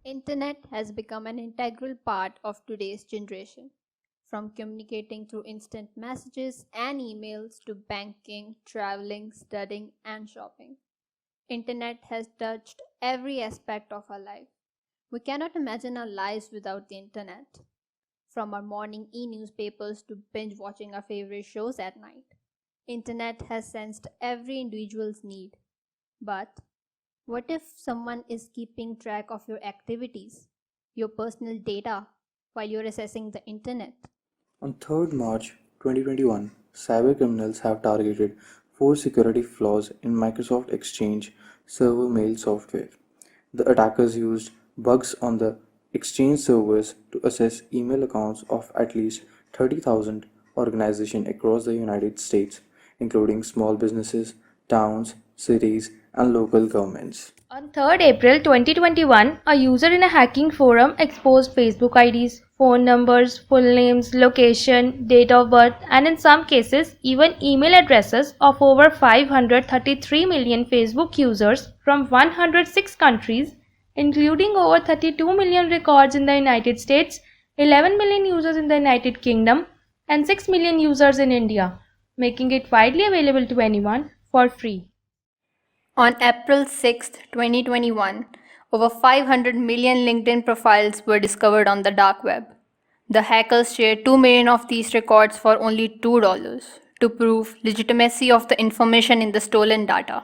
Internet has become an integral part of today's generation. From communicating through instant messages and emails to banking, traveling, studying, and shopping. Internet has touched every aspect of our life. We cannot imagine our lives without the internet. From our morning e-newspapers to binge watching our favorite shows at night. Internet has sensed every individual's need. But what if someone is keeping track of your activities, your personal data, while you're accessing the internet? On 3rd March 2021, cybercriminals have targeted four security flaws in Microsoft Exchange server mail software. The attackers used bugs on the Exchange servers to access email accounts of at least 30,000 organizations across the United States, including small businesses, towns, cities, and local governments. On 3rd April 2021, a user in a hacking forum exposed Facebook IDs, phone numbers, full names, location, date of birth, and in some cases, even email addresses of over 533 million Facebook users from 106 countries, including over 32 million records in the United States, 11 million users in the United Kingdom, and 6 million users in India, making it widely available to anyone for free. On April 6, 2021, over 500 million LinkedIn profiles were discovered on the dark web. The hackers shared 2 million of these records for only $2 to prove legitimacy of the information in the stolen data.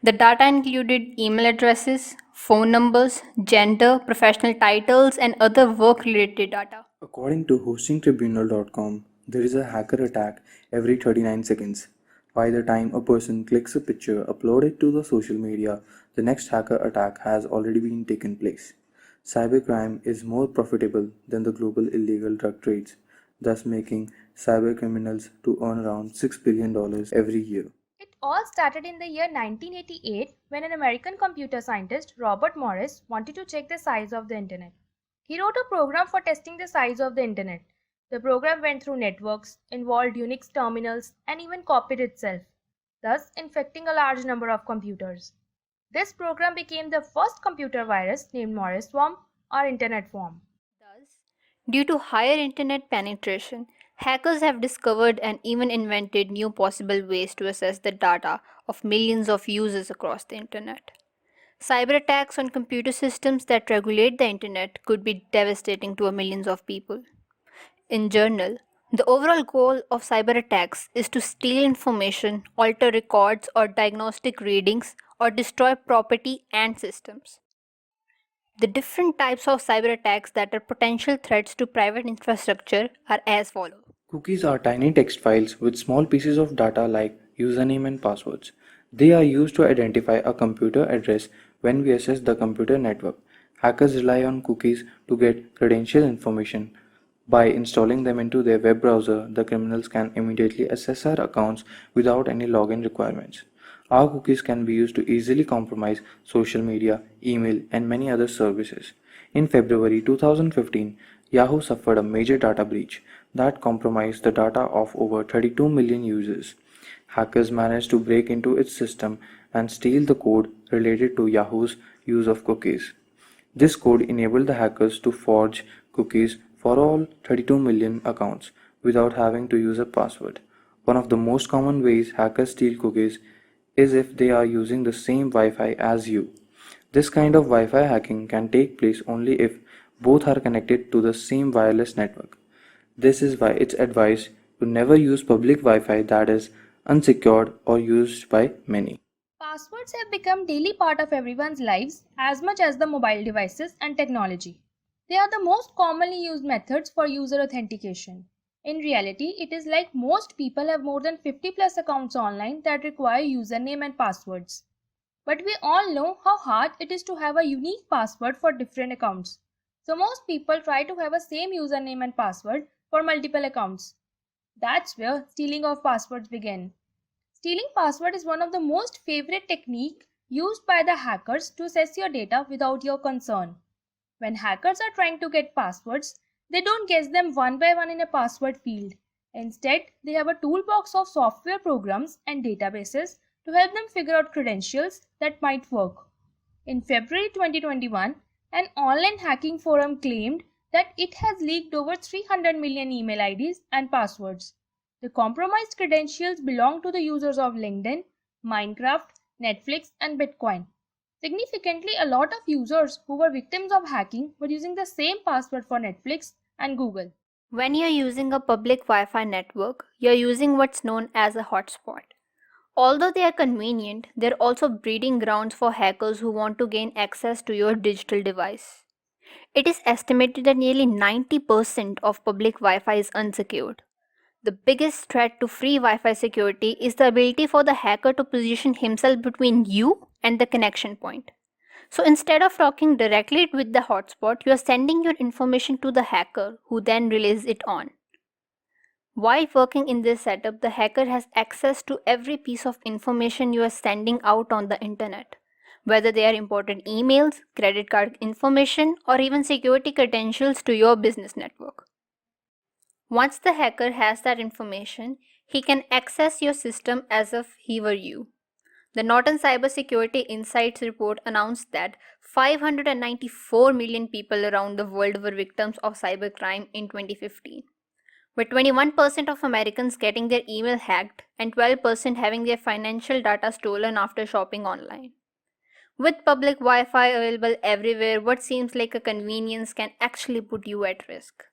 The data included email addresses, phone numbers, gender, professional titles, and other work related data. According to hostingtribunal.com, there is a hacker attack every 39 seconds. By the time a person clicks a picture uploaded to the social media, the next hacker attack has already been taken place. Cybercrime is more profitable than the global illegal drug trades, thus making cybercriminals to earn around $6 billion every year. It all started in the year 1988 when an American computer scientist, Robert Morris, wanted to check the size of the internet. He wrote a program for testing the size of the internet. The program went through networks, involved Unix terminals, and even copied itself, thus infecting a large number of computers. This program became the first computer virus named Morris worm or internet worm. Thus, due to higher internet penetration, hackers have discovered and even invented new possible ways to access the data of millions of users across the internet. Cyber attacks on computer systems that regulate the internet could be devastating to millions of people. In general, the overall goal of cyber attacks is to steal information, alter records or diagnostic readings, or destroy property and systems. The different types of cyber attacks that are potential threats to private infrastructure are as follows. Cookies are tiny text files with small pieces of data like username and passwords. They are used to identify a computer address when we access the computer network. Hackers rely on cookies to get credential information. By installing them into their web browser, the criminals can immediately access our accounts without any login requirements. Our cookies can be used to easily compromise social media, email, and many other services. In February 2015, Yahoo suffered a major data breach that compromised the data of over 32 million users. Hackers managed to break into its system and steal the code related to Yahoo's use of cookies. This code enabled the hackers to forge cookies for all 32 million accounts without having to use a password. One of the most common ways hackers steal cookies is if they are using the same Wi-Fi as you. This kind of Wi-Fi hacking can take place only if both are connected to the same wireless network. This is why it's advised to never use public Wi-Fi that is unsecured or used by many. Passwords have become daily part of everyone's lives as much as the mobile devices and technology. They are the most commonly used methods for user authentication. In reality, it is like most people have more than 50 plus accounts online that require username and passwords. But we all know how hard it is to have a unique password for different accounts. So most people try to have a same username and password for multiple accounts. That's where stealing of passwords begin. Stealing password is one of the most favorite technique used by the hackers to access your data without your consent. When hackers are trying to get passwords, they don't guess them one by one in a password field. Instead, they have a toolbox of software programs and databases to help them figure out credentials that might work. In February 2021, An online hacking forum claimed that it has leaked over 300 million email IDs and passwords. The compromised credentials belong to the users of LinkedIn, Minecraft, Netflix, and Bitcoin. Significantly, a lot of users who were victims of hacking were using the same password for Netflix and Google. When you're using a public Wi-Fi network, you're using what's known as a hotspot. Although they are convenient, they're also breeding grounds for hackers who want to gain access to your digital device. It is estimated that nearly 90% of public Wi-Fi is unsecured. The biggest threat to free Wi-Fi security is the ability for the hacker to position himself between you and the connection point. So instead of talking directly with the hotspot, you are sending your information to the hacker who then relays it on. While working in this setup, the hacker has access to every piece of information you are sending out on the internet, whether they are important emails, credit card information, or even security credentials to your business network. Once the hacker has that information, he can access your system as if he were you. The Norton Cybersecurity Insights report announced that 594 million people around the world were victims of cybercrime in 2015, with 21% of Americans getting their email hacked and 12% having their financial data stolen after shopping online. With public Wi-Fi available everywhere, what seems like a convenience can actually put you at risk.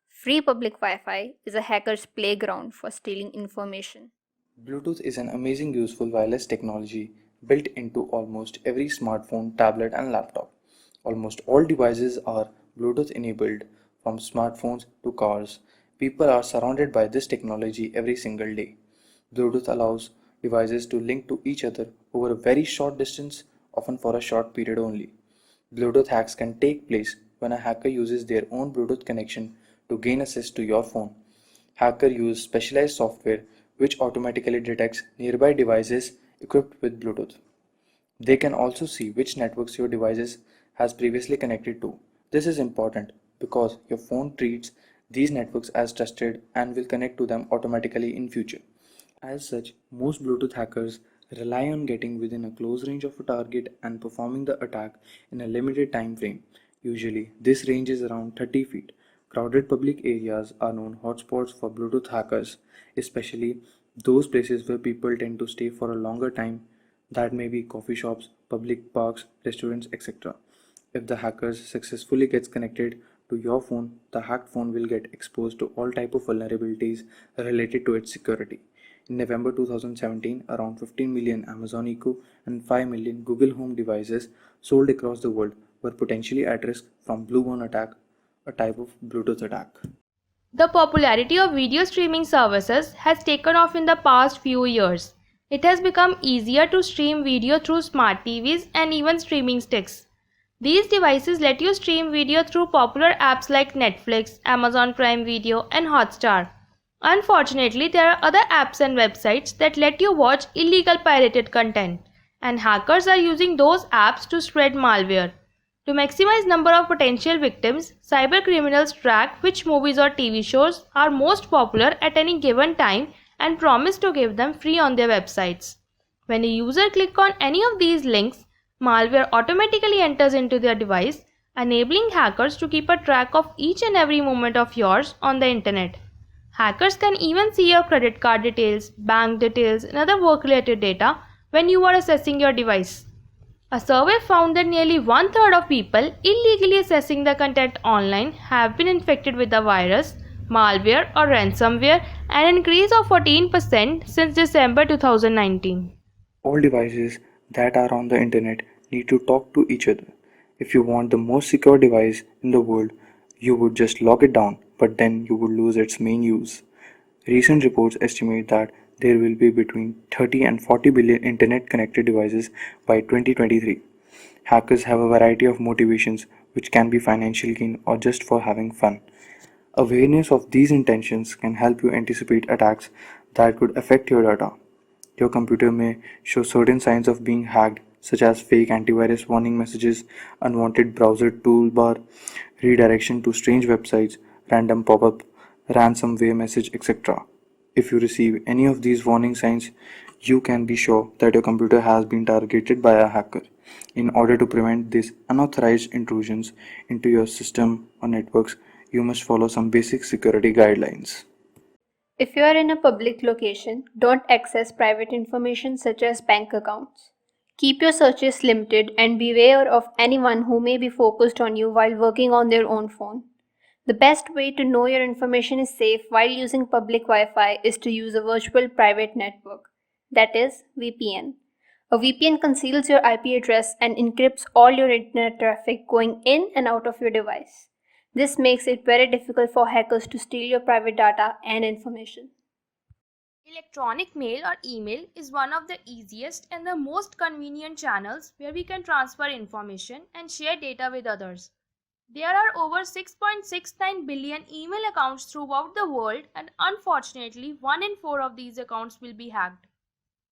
Free public Wi-Fi is a hacker's playground for stealing information. Bluetooth is an amazing useful wireless technology built into almost every smartphone, tablet, and laptop. Almost all devices are Bluetooth enabled, from smartphones to cars. People are surrounded by this technology every single day. Bluetooth allows devices to link to each other over a very short distance, often for a short period only. Bluetooth hacks can take place when a hacker uses their own Bluetooth connection to gain access to your phone. Hackers use specialized software which automatically detects nearby devices equipped with Bluetooth. They can also see which networks your device has previously connected to. This is important because your phone treats these networks as trusted and will connect to them automatically in future. As such, most Bluetooth hackers rely on getting within a close range of a target and performing the attack in a limited time frame. Usually, this range is around 30 feet. Crowded public areas are known hotspots for Bluetooth hackers, especially those places where people tend to stay for a longer time. That may be coffee shops, public parks, restaurants, etc. If the hacker successfully gets connected to your phone, the hacked phone will get exposed to all type of vulnerabilities related to its security. In November 2017, around 15 million Amazon Echo and 5 million Google Home devices sold across the world were potentially at risk from Bluebone attack, a type of Bluetooth attack. The popularity of video streaming services has taken off in the past few years. It has become easier to stream video through smart TVs and even streaming sticks. These devices let you stream video through popular apps like Netflix, Amazon Prime Video, and Hotstar. Unfortunately, there are other apps and websites that let you watch illegal pirated content, and hackers are using those apps to spread malware. To maximize number of potential victims, cybercriminals track which movies or TV shows are most popular at any given time and promise to give them free on their websites. When a user clicks on any of these links, malware automatically enters into their device, enabling hackers to keep a track of each and every moment of yours on the internet. Hackers can even see your credit card details, bank details, and other work-related data when you are accessing your device. A survey found that nearly one-third of people illegally accessing the content online have been infected with the virus, malware, or ransomware, an increase of 14% since December 2019. All devices that are on the internet need to talk to each other. If you want the most secure device in the world, you would just lock it down, but then you would lose its main use. Recent reports estimate that there will be between 30 and 40 billion internet connected devices by 2023. Hackers have a variety of motivations, which can be financial gain or just for having fun. Awareness of these intentions can help you anticipate attacks that could affect your data. Your computer may show certain signs of being hacked, such as fake antivirus warning messages, unwanted browser toolbar, redirection to strange websites, random pop-up, ransomware message, etc. If you receive any of these warning signs, you can be sure that your computer has been targeted by a hacker. In order to prevent these unauthorized intrusions into your system or networks, you must follow some basic security guidelines. If you are in a public location, don't access private information such as bank accounts. Keep your searches limited and beware of anyone who may be focused on you while working on their own phone. The best way to know your information is safe while using public Wi-Fi is to use a virtual private network, that is, VPN. A VPN conceals your IP address and encrypts all your internet traffic going in and out of your device. This makes it very difficult for hackers to steal your private data and information. Electronic mail or email is one of the easiest and the most convenient channels where we can transfer information and share data with others. There are over 6.69 billion email accounts throughout the world, and unfortunately 1 in 4 of these accounts will be hacked.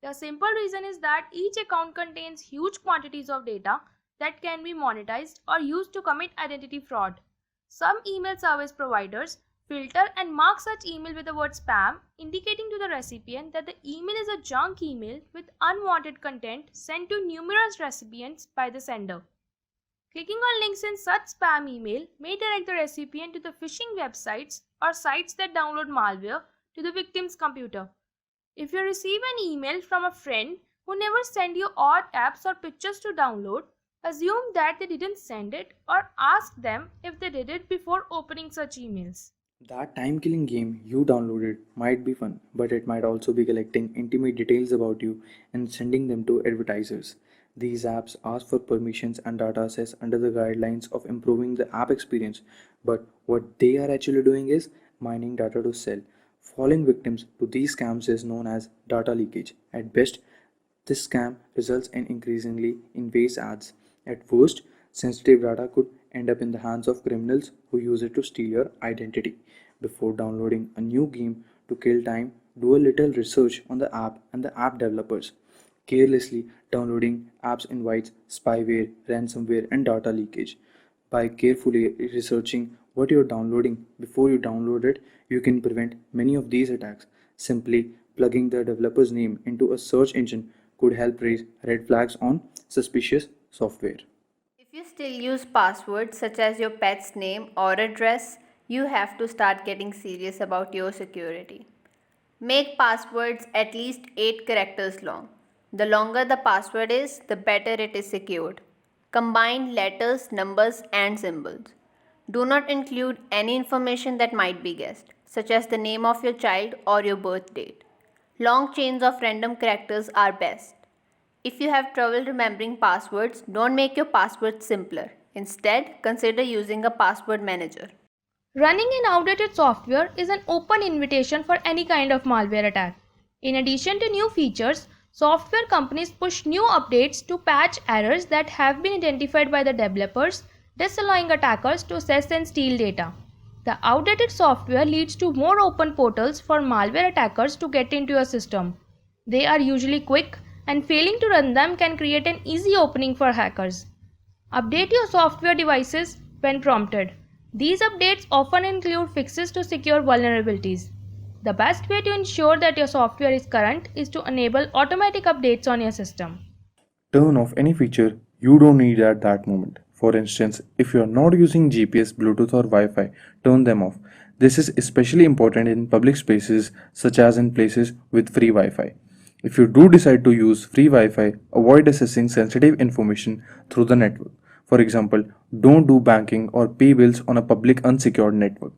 The simple reason is that each account contains huge quantities of data that can be monetized or used to commit identity fraud. Some email service providers filter and mark such email with the word spam, indicating to the recipient that the email is a junk email with unwanted content sent to numerous recipients by the sender. Clicking on links in such spam email may direct the recipient to the phishing websites or sites that download malware to the victim's computer. If you receive an email from a friend who never sent you odd apps or pictures to download, assume that they didn't send it or ask them if they did it before opening such emails. That time killing game you downloaded might be fun, but it might also be collecting intimate details about you and sending them to advertisers. These apps ask for permissions and data access under the guidelines of improving the app experience, but what they are actually doing is mining data to sell. Falling victims to these scams is known as data leakage. At best, this scam results in increasingly invasive ads. At worst, sensitive data could end up in the hands of criminals who use it to steal your identity. Before downloading a new game to kill time, do a little research on the app and the app developers. Carelessly downloading apps invites spyware, ransomware, and data leakage. By carefully researching what you're downloading before you download it, you can prevent many of these attacks. Simply plugging the developer's name into a search engine could help raise red flags on suspicious software. If you still use passwords such as your pet's name or address, you have to start getting serious about your security. Make passwords at least 8 characters long. The longer the password is, the better it is secured. Combine letters, numbers, and symbols. Do not include any information that might be guessed, such as the name of your child or your birth date. Long chains of random characters are best. If you have trouble remembering passwords, don't make your passwords simpler. Instead, consider using a password manager. Running an outdated software is an open invitation for any kind of malware attack. In addition to new features, software companies push new updates to patch errors that have been identified by the developers, disallowing attackers to access and steal data. The outdated software leads to more open portals for malware attackers to get into your system. They are usually quick, and failing to run them can create an easy opening for hackers. Update your software devices when prompted. These updates often include fixes to secure vulnerabilities. The best way to ensure that your software is current is to enable automatic updates on your system. Turn off any feature you don't need at that moment. For instance, if you are not using GPS, Bluetooth, or Wi Fi, turn them off. This is especially important in public spaces such as in places with free Wi Fi. If you do decide to use free Wi Fi, avoid accessing sensitive information through the network. For example, don't do banking or pay bills on a public unsecured network.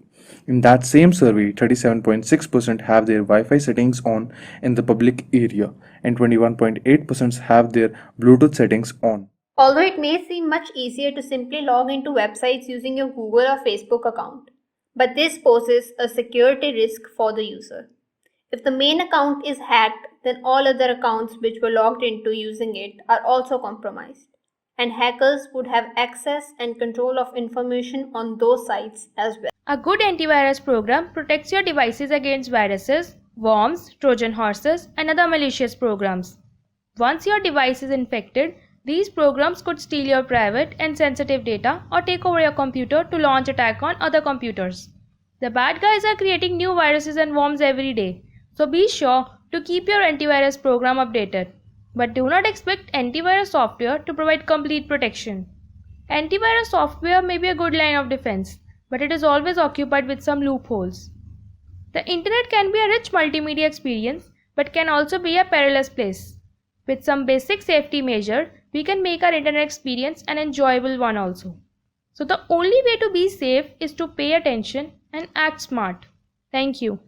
In that same survey, 37.6% have their Wi-Fi settings on in the public area and 21.8% have their Bluetooth settings on. Although it may seem much easier to simply log into websites using your Google or Facebook account, but this poses a security risk for the user. If the main account is hacked, then all other accounts which were logged into using it are also compromised, and hackers would have access and control of information on those sites as well. A good antivirus program protects your devices against viruses, worms, Trojan horses, and other malicious programs. Once your device is infected, these programs could steal your private and sensitive data or take over your computer to launch attack on other computers. The bad guys are creating new viruses and worms every day, so be sure to keep your antivirus program updated. But do not expect antivirus software to provide complete protection. Antivirus software may be a good line of defense, but it is always occupied with some loopholes. The internet can be a rich multimedia experience, but can also be a perilous place. With some basic safety measure, we can make our internet experience an enjoyable one also. So the only way to be safe is to pay attention and act smart. Thank you.